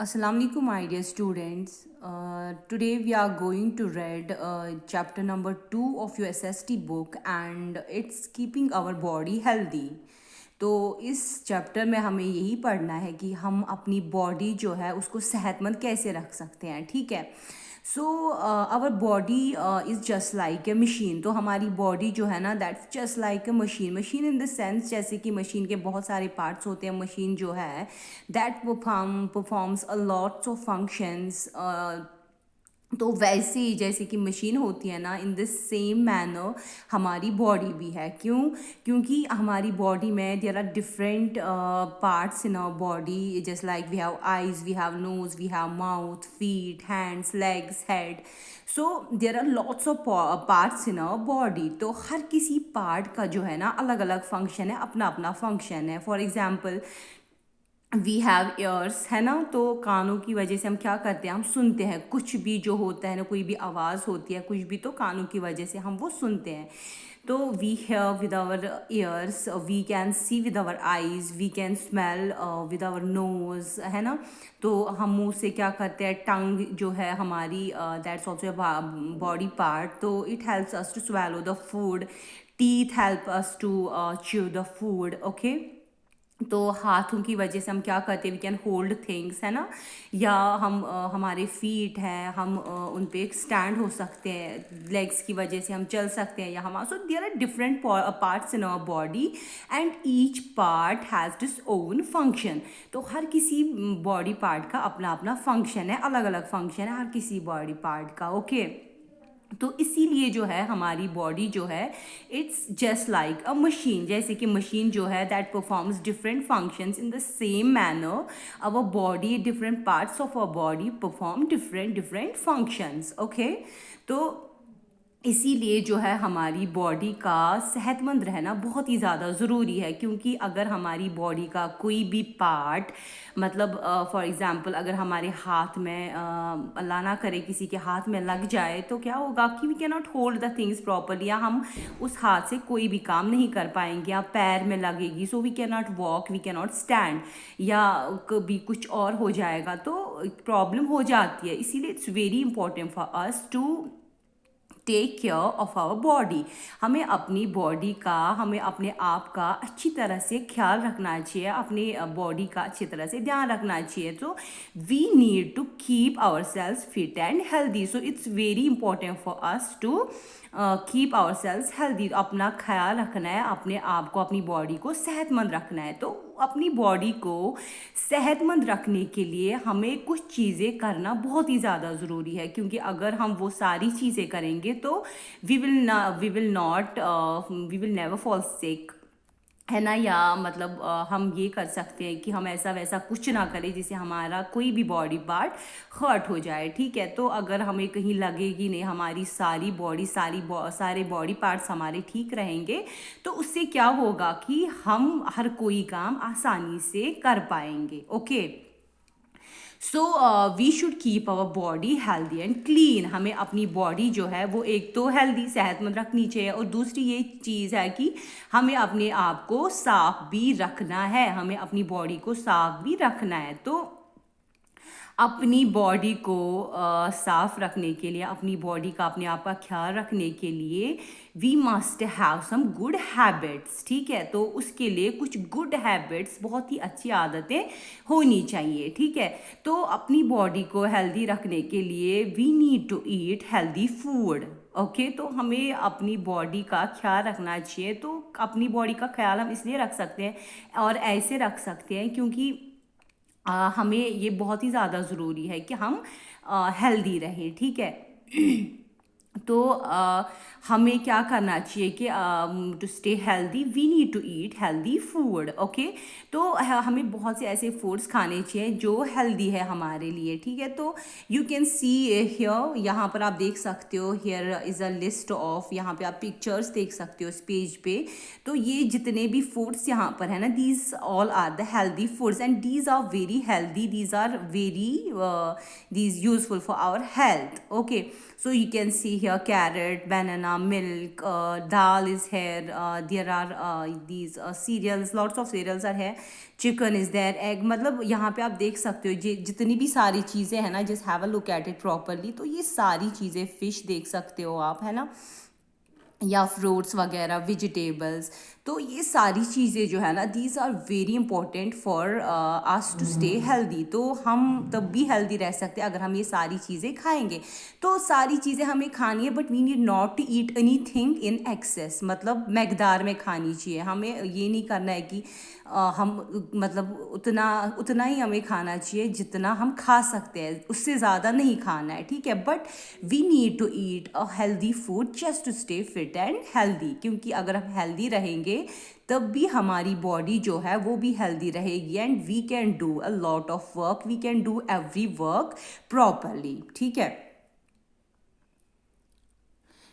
Assalamu alaikum, my dear students. Today we are going to read chapter number 2 of your SST book and it's keeping our body healthy. तो इस chapter में हमें यही पढ़ना है कि हम अपनी बॉडी जो है उसको सेहतमंद कैसे रख सकते हैं, ठीक है। So our body is just like a machine. तो हमारी बॉडी जो है ना that's just like a machine in the sense जैसे कि मशीन के बहुत सारे पार्ट्स होते हैं। मशीन जो है that performs a lots of functions. तो वैसे ही जैसे कि मशीन होती है ना, इन द सेम मैनर हमारी बॉडी भी है। क्योंकि हमारी बॉडी में there are different parts in our body, just like we have eyes, we have nose, we have mouth, feet, hands, legs, head. So there are lots of parts in our body. तो हर किसी part का जो है ना अलग अलग function है, अपना अपना फंक्शन है। For example we have ears, है ना। तो कानों की वजह से हम क्या करते हैं, हम सुनते हैं कुछ भी जो होता है ना, कोई भी आवाज़ होती है कुछ भी, तो कानों की वजह से हम वो सुनते हैं। तो we hear with our ears, we can see with our eyes, we can smell with our nose, है ना। तो हम मुंह से क्या करते हैं, टंग जो है हमारी दैट्स ऑल्सो बॉडी पार्ट। तो it helps us to swallow the food. Teeth help us to chew the food, okay. तो हाथों की वजह से हम क्या करते हैं, वी कैन होल्ड थिंग्स, है ना। या हम हमारे फीट हैं, हम उन पे एक स्टैंड हो सकते हैं। लेग्स की वजह से हम चल सकते हैं, या हम so there are different parts in our body and each part has this own function. तो हर किसी बॉडी पार्ट का अपना अपना फंक्शन है, अलग अलग फंक्शन है हर किसी बॉडी पार्ट का, ओके। तो इसीलिए जो है हमारी बॉडी जो है it's just like a machine. जैसे कि मशीन जो है that performs different functions in the same manner our body, different parts of our body perform different different functions, okay. तो इसीलिए जो है हमारी बॉडी का सेहतमंद रहना बहुत ही ज़्यादा ज़रूरी है। क्योंकि अगर हमारी बॉडी का कोई भी पार्ट, मतलब फॉर एग्ज़ाम्पल अगर हमारे हाथ में अल्लाह ना करे किसी के हाथ में लग जाए, तो क्या होगा कि we can not hold the things properly, या हम उस हाथ से कोई भी काम नहीं कर पाएंगे। या पैर में लगेगी, so we can not walk, we can not stand, या कभी कुछ और हो जाएगा तो प्रॉब्लम हो जाती है। इसीलिए it's very important for us to take care of our body. हमें अपनी बॉडी का, हमें अपने आप का अच्छी तरह से ख्याल रखना चाहिए, अपने बॉडी का अच्छी तरह से ध्यान रखना चाहिए। तो we need to keep our selves fit and healthy. So it's very important for us to keep our selves healthy. अपना ख्याल रखना है, अपने आप को, अपनी बॉडी को सेहतमंद रखना है। तो अपनी बॉडी को सेहतमंद रखने के लिए हमें कुछ चीज़ें करना बहुत ही ज़्यादा ज़रूरी है। क्योंकि अगर हम वो सारी चीज़ें करेंगे तो we will never fall sick, है ना। या मतलब हम ये कर सकते हैं कि हम ऐसा वैसा कुछ ना करें जिससे हमारा कोई भी बॉडी पार्ट हर्ट हो जाए, ठीक है। तो अगर हमें कहीं लगेगी नहीं, हमारी सारी बॉडी सारे बॉडी पार्ट्स हमारे ठीक रहेंगे, तो उससे क्या होगा कि हम हर कोई काम आसानी से कर पाएंगे, okay. So we should keep our body healthy and clean. हमें अपनी बॉडी जो है वो एक तो हेल्दी, सेहतमंद रखनी चाहिए, और दूसरी ये चीज़ है कि हमें अपने आप को साफ भी रखना है, हमें अपनी बॉडी को साफ भी रखना है। तो अपनी बॉडी को साफ रखने के लिए, अपनी बॉडी का, अपने आप का ख्याल रखने के लिए we must have some good habits, ठीक है। तो उसके लिए कुछ गुड हैबिट्स, बहुत ही अच्छी आदतें होनी चाहिए, ठीक है। तो अपनी बॉडी को हेल्दी रखने के लिए we need to eat healthy food, okay. तो हमें अपनी बॉडी का ख्याल रखना चाहिए। तो अपनी बॉडी का ख्याल हम इसलिए रख सकते हैं और ऐसे रख सकते हैं क्योंकि हमें ये बहुत ही ज़्यादा ज़रूरी है कि हम हेल्दी रहें, ठीक है। तो हमें क्या करना चाहिए कि to stay healthy we need to eat healthy food, okay. तो हमें बहुत से ऐसे फूड्स खाने चाहिए जो हेल्दी है हमारे लिए, ठीक है। तो यू कैन सी हियर, यहाँ पर आप देख सकते हो, here is a list of, यहाँ पे आप पिक्चर्स देख सकते हो इस पेज पे। तो ये जितने भी फूड्स यहाँ पर है ना, these all are the healthy foods and these are very healthy, these are very these useful for our health, okay. So you can see here carrot, banana, milk, dal is here, there are these cereals, lots of cereals are here, chicken is there, egg, मतलब यहाँ पे आप देख सकते हो जितनी भी सारी चीज़ें हैं ना, just have a look at it properly, तो ये सारी चीज़ें फिश देख सकते हो आप, है ना, या फ्रूट्स वगैरह, वेजिटेबल्स। तो ये सारी चीज़ें जो है ना, these are very important for us to stay healthy. तो हम तब भी हेल्दी रह सकते हैं अगर हम ये सारी चीज़ें खाएंगे। तो सारी चीज़ें हमें खानी है, but we need not to eat anything in excess, मतलब मकदार में खानी चाहिए। हमें ये नहीं करना है कि हम मतलब उतना उतना ही हमें खाना चाहिए जितना हम खा सकते हैं, उससे ज़्यादा नहीं खाना है, ठीक है। But we need to eat a healthy food just to stay fit and healthy, क्योंकि अगर हम हेल्दी रहेंगे तब भी हमारी बॉडी जो है वो भी हेल्दी रहेगी, and we can do a lot of work, we can do every work properly, ठीक है।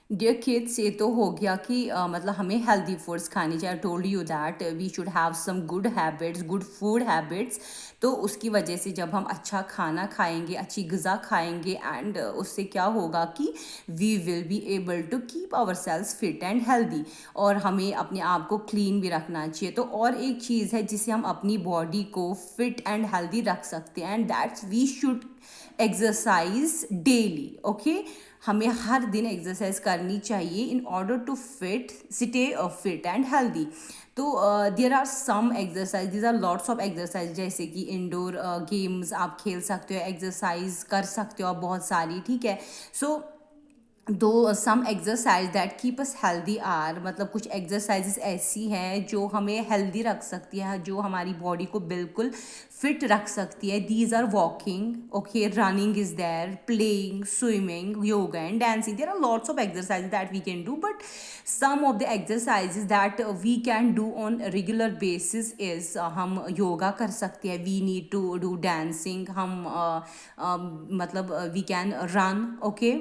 डियर किड्स, ये तो हो गया कि मतलब हमें हेल्दी फूड्स खानी चाहिए। I told you that we should have some good habits, good food habits. तो उसकी वजह से जब हम अच्छा खाना खाएंगे, अच्छी ग़िज़ा खाएंगे, एंड उससे क्या होगा कि we will be able to keep our selves fit and healthy. और हमें अपने आप को क्लीन भी रखना चाहिए। तो और एक चीज़ है जिससे हम अपनी बॉडी को फिट एंड हेल्दी रख सकते हैं, and that's we should exercise daily, okay. हमें हर दिन एक्सरसाइज करनी चाहिए in order to fit stay fit and healthy. तो there are some exercise, these are lots of exercise, जैसे कि इंडोर गेम्स आप खेल सकते हो, एक्सरसाइज कर सकते हो आप बहुत सारी, ठीक है। सो दो some exercise that keep us healthy are, मतलब कुछ एक्सरसाइजेस ऐसी हैं जो हमें हेल्दी रख सकती है, जो हमारी बॉडी को बिल्कुल फिट रख सकती है। These are walking, okay, running is there, playing, swimming, yoga and dancing. There are lots of exercise that we can do, but some of the exercises that we can do on regular basis is, हम yoga कर सकते हैं, we need to do dancing, हम मतलब we can run, okay,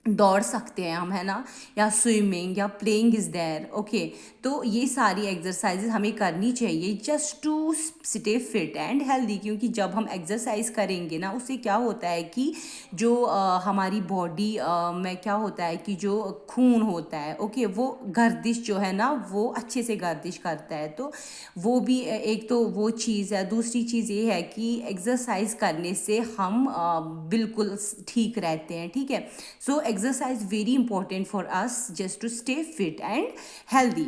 दौड़ सकते हैं हम, है ना, या स्विमिंग या प्लेइंग इज़ देयर, ओके। तो ये सारी एक्सरसाइजेज हमें करनी चाहिए just to stay fit and healthy, क्योंकि जब हम एक्सरसाइज करेंगे ना, उससे क्या होता है कि जो हमारी बॉडी में क्या होता है कि जो खून होता है, ओके, वो गर्दिश जो है ना वो अच्छे से गर्दिश करता है। तो वो भी एक तो वो चीज़ है। दूसरी चीज़ ये है कि एक्सरसाइज करने से हम बिल्कुल ठीक रहते हैं, ठीक है। So exercise very important for us just to stay fit and healthy.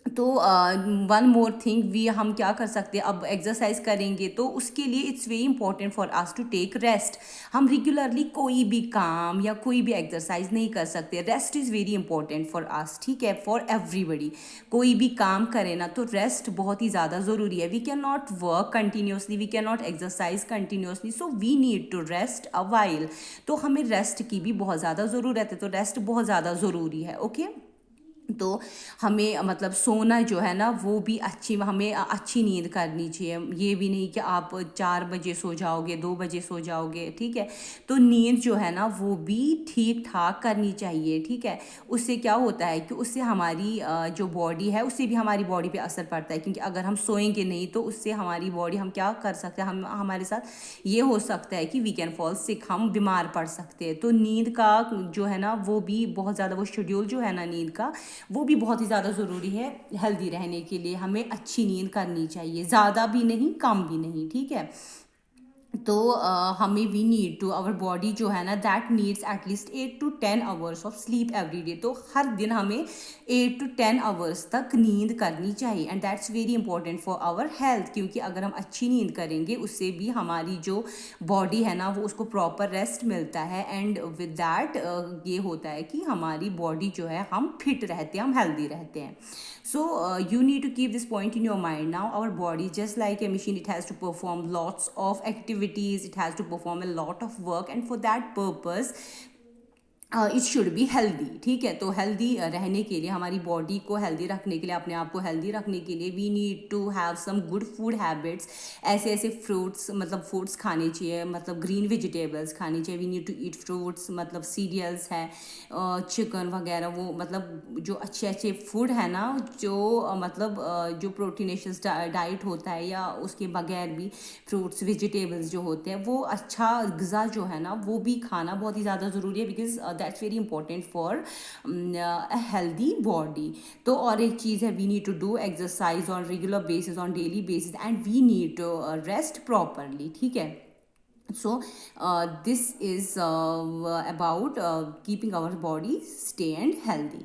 तो वन मोर थिंग, वी हम क्या कर सकते हैं, अब एक्सरसाइज करेंगे तो उसके लिए it's very important for us to take rest. हम रेगुलरली कोई भी काम या कोई भी एक्सरसाइज नहीं कर सकते। Rest is very important for अस, ठीक है, फॉर एवरीबडी। कोई भी काम करे ना तो रेस्ट बहुत ही ज़्यादा ज़रूरी है। We can not work continuously, we can not exercise continuously, so we need to rest a while. तो हमें रेस्ट की भी बहुत ज़्यादा ज़रूरत है, तो रेस्ट बहुत ज़्यादा ज़रूरी है, ओके। तो हमें मतलब सोना जो है ना वो भी अच्छी, हमें अच्छी नींद करनी चाहिए। ये भी नहीं कि आप 4 बजे सो जाओगे, 2 बजे सो जाओगे, ठीक है। तो नींद जो है ना वो भी ठीक ठाक करनी चाहिए, ठीक है। उससे क्या होता है कि उससे हमारी जो बॉडी है उससे भी हमारी बॉडी पे असर पड़ता है, क्योंकि अगर हम सोएंगे नहीं तो उससे हमारी बॉडी, हम क्या कर सकते हैं, हम हमारे साथ ये हो सकता है कि वी कैन फॉल सिक, हम बीमार पड़ सकते हैं। तो नींद का जो है ना वो भी बहुत ज़्यादा, वो शेड्यूल जो है ना नींद का, वो भी बहुत ही ज़्यादा ज़रूरी है हेल्दी रहने के लिए। हमें अच्छी नींद करनी चाहिए, ज़्यादा भी नहीं कम भी नहीं, ठीक है। तो हमें we need to, our body जो है ना that needs at least 8 to 10 hours of sleep every day. तो हर दिन हमें 8 to 10 आवर्स तक नींद करनी चाहिए, and that's very important for our health, क्योंकि अगर हम अच्छी नींद करेंगे उससे भी हमारी जो बॉडी है ना वो उसको प्रॉपर रेस्ट मिलता है, एंड विद दैट ये होता है कि हमारी बॉडी जो है हम फिट रहते हैं, हम हेल्दी रहते हैं। So you need to keep this point in your mind. Now our body, just like a machine, it has to perform lots of activities, it has to perform a lot of work, and for that purpose it should be healthy, ठीक है। तो healthy रहने के लिए, हमारी body को healthy रखने के लिए, अपने आप को हेल्दी रखने के लिए, we need to have some good food habits. ऐसे ऐसे फ्रूट्स, मतलब फ्रूट्स खाने चाहिए, मतलब ग्रीन वेजिटेबल्स खानी चाहिए। We need to eat fruits, मतलब सीरियल्स हैं, चिकन वगैरह, वो मतलब जो अच्छे अच्छे फूड है ना, जो मतलब जो प्रोटीनेशियस डाइट होता है, या उसके बगैर भी फ्रूट्स वेजिटेबल्स जो होते हैं वो अच्छा ग़िज़ा जो है ना वो भी खाना बहुत ही ज़्यादा ज़रूरी है, because that's very important for a healthy body. तो और एक चीज़ है, we need to do exercise on regular basis, on daily basis, and we need to rest properly. ठीक है. So this is about keeping our body stay and healthy.